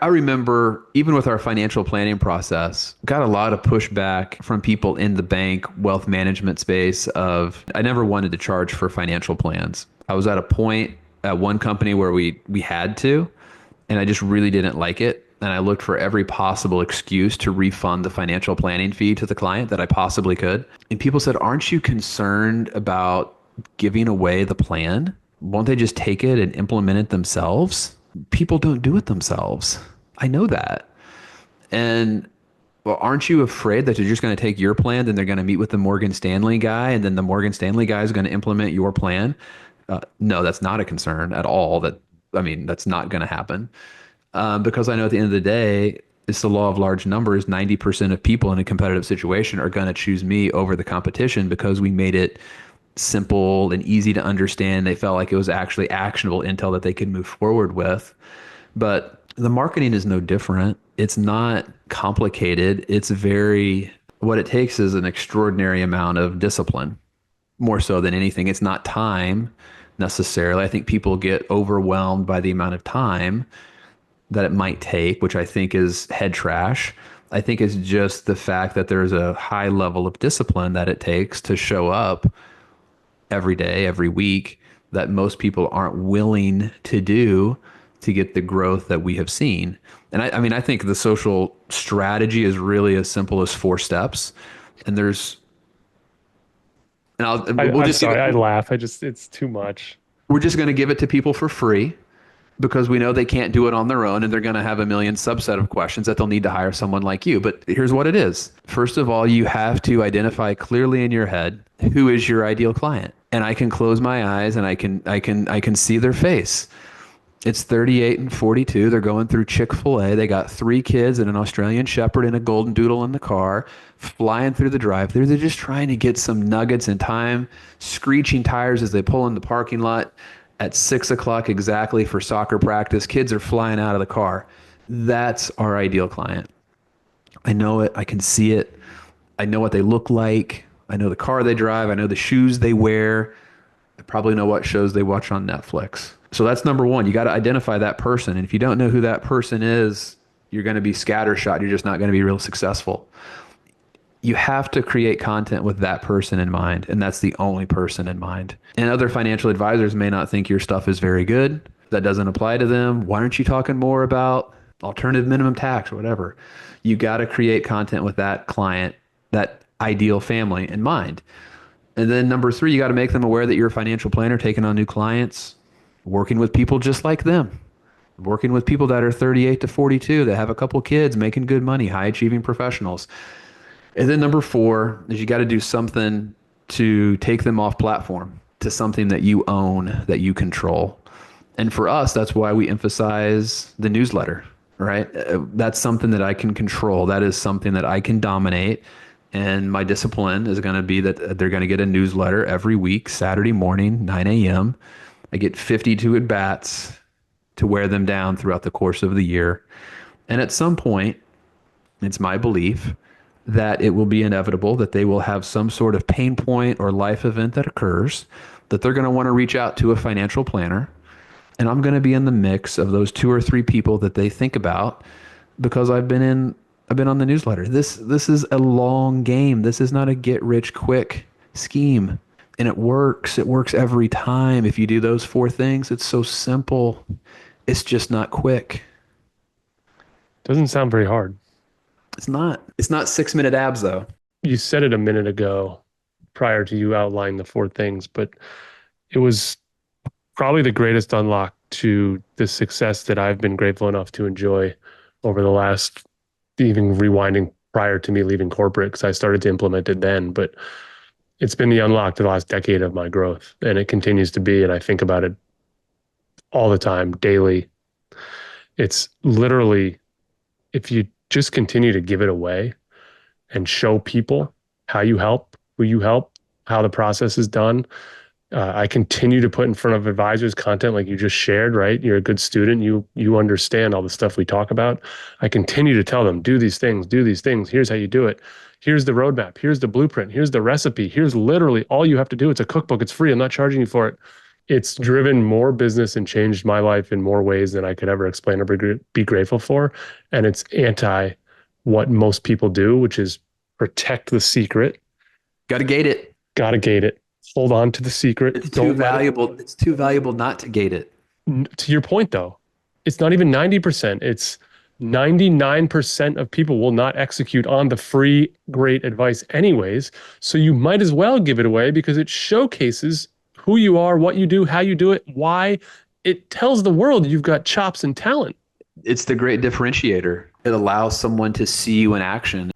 I remember even with our financial planning process, got a lot of pushback from people in the bank wealth management space of I never wanted to charge for financial plans. I was at a point at one company where we had to, and I just really didn't like it. And I looked for every possible excuse to refund the financial planning fee to the client that I possibly could. And people said, "Aren't you concerned about giving away the plan? Won't they just take it and implement it themselves?" People don't do it themselves. I know that. And well, aren't you afraid that they're just going to take your plan, then they're going to meet with the Morgan Stanley guy, and then the Morgan Stanley guy is going to implement your plan? No, that's not a concern at all. I mean, that's not going to happen. Because I know at the end of the day, it's the law of large numbers. 90% of people in a competitive situation are going to choose me over the competition because we made it simple and easy to understand. They felt like it was actually actionable intel that they could move forward with. But the marketing is no different. It's not complicated. What it takes is an extraordinary amount of discipline, more so than anything. It's not time necessarily. I think people get overwhelmed by the amount of time that it might take, which I think is head trash. I think it's just the fact that there's a high level of discipline that it takes to show up every day, every week, that most people aren't willing to do to get the growth that we have seen. And I mean, I think the social strategy is really as simple as 4 steps. And we'll I'm just give sorry, it, I laugh. It's too much. we're just going to give it to people for free because we know they can't do it on their own and they're going to have a million subset of questions that they'll need to hire someone like you. But here's what it is. First of all, you have to identify clearly in your head who is your ideal client. And I can close my eyes and I can see their face. It's 38 and 42. They're going through Chick-fil-A. They got 3 kids and an Australian Shepherd and a Golden Doodle in the car, flying through the drive-thru. They're just trying to get some nuggets in time, screeching tires as they pull in the parking lot at 6 o'clock exactly for soccer practice. Kids are flying out of the car. That's our ideal client. I know it. I can see it. I know what they look like. I know the car they drive. I know the shoes they wear. I probably know what shows they watch on Netflix. So that's number one. You got to identify that person. And if you don't know who that person is, you're going to be scattershot. You're just not going to be real successful. You have to create content with that person in mind. And that's the only person in mind. And other financial advisors may not think your stuff is very good. That doesn't apply to them. Why aren't you talking more about alternative minimum tax or whatever? You got to create content with that client, that ideal family in mind. And then number three, you got to make them aware that you're a financial planner taking on new clients, working with people just like them, working with people that are 38 to 42 that have a couple kids, making good money, high achieving professionals. And then number four is you got to do something to take them off platform to something that you own, that you control. And for us, that's why we emphasize the newsletter, right? That's something that I can control. That is something that I can dominate. And my discipline is going to be that they're going to get a newsletter every week, Saturday morning, 9 a.m. I get 52 at bats to wear them down throughout the course of the year. And at some point, it's my belief that it will be inevitable that they will have some sort of pain point or life event that occurs, that they're going to want to reach out to a financial planner. And I'm going to be in the mix of those 2 or 3 people that they think about because I've been on the newsletter. This is a long game. This is not a get rich quick scheme. And it works. It works every time. If you do those 4 things, it's so simple. It's just not quick. Doesn't sound very hard. It's not. It's not 6 minute abs though. You said it a minute ago prior to you outlining the 4 things, but it was probably the greatest unlock to the success that I've been grateful enough to enjoy over the last, even rewinding prior to me leaving corporate, because I started to implement it then. But it's been the unlock to the last decade of my growth, and it continues to be. And I think about it all the time, daily. It's literally, if you just continue to give it away and show people how you help, who you help, how the process is done. I continue to put in front of advisors content like you just shared, right? You're a good student. You understand all the stuff we talk about. I continue to tell them, do these things, do these things. Here's how you do it. Here's the roadmap. Here's the blueprint. Here's the recipe. Here's literally all you have to do. It's a cookbook. It's free. I'm not charging you for it. It's driven more business and changed my life in more ways than I could ever explain or be grateful for. And it's anti what most people do, which is protect the secret. Got to gate it. Got to gate it. Hold on to the secret. It's too Don't let it. valuable. It's too valuable not to gate it. To your point, though, it's not even 90%. It's 99% of people will not execute on the free, great advice, anyways. So you might as well give it away because it showcases who you are, what you do, how you do it, why. It tells the world you've got chops and talent. It's the great differentiator. It allows someone to see you in action.